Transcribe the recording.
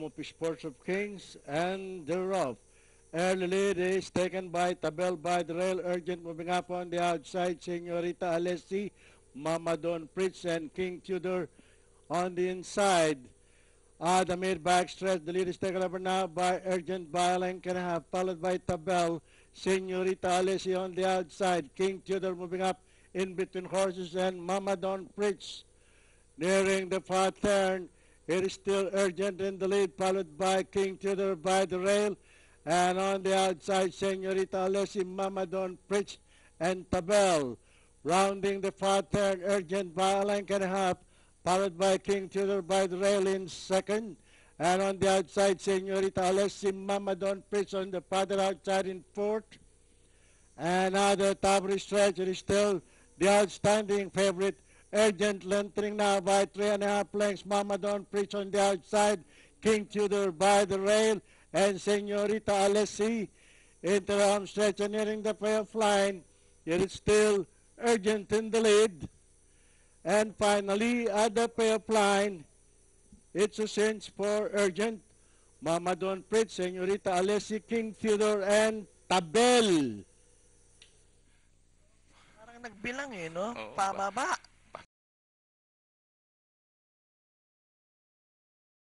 home of Sports of Kings, and they're off. Early lead is taken by Tabel by the rail. Urgent moving up on the outside. Senorita Alessi, Mama Don Fritz, and King Tudor on the inside. The mid-back stretch. The lead is taken over now by Urgent by a length and a half, followed by Tabel. Senorita Alessi on the outside. King Tudor moving up in between horses, and Mama Don Fritz nearing the far turn. It is still Urgent in the lead, followed by King Tudor by the rail. And on the outside, Senorita Alessi, Mama Don Fritz, and Tabel. Rounding the far turn, Urgent by a length and a half, followed by King Tudor by the rail in second. And on the outside, Senorita Alessi, Mama Don Fritz on the farther outside in fourth. And now the top stretch, it is still the outstanding favorite, Urgent, lengthening now by 3.5 lengths. Mama Don Fritz on the outside, King Tudor by the rail, and Senorita Alessi into the home stretch and nearing the playoff line. It is still Urgent in the lead. And finally, at the playoff line, it's a cinch for Urgent, Mama Don Fritz, Senorita Alessi, King Tudor, and Tabel. Parang nagbilang no? Oo, Pababa.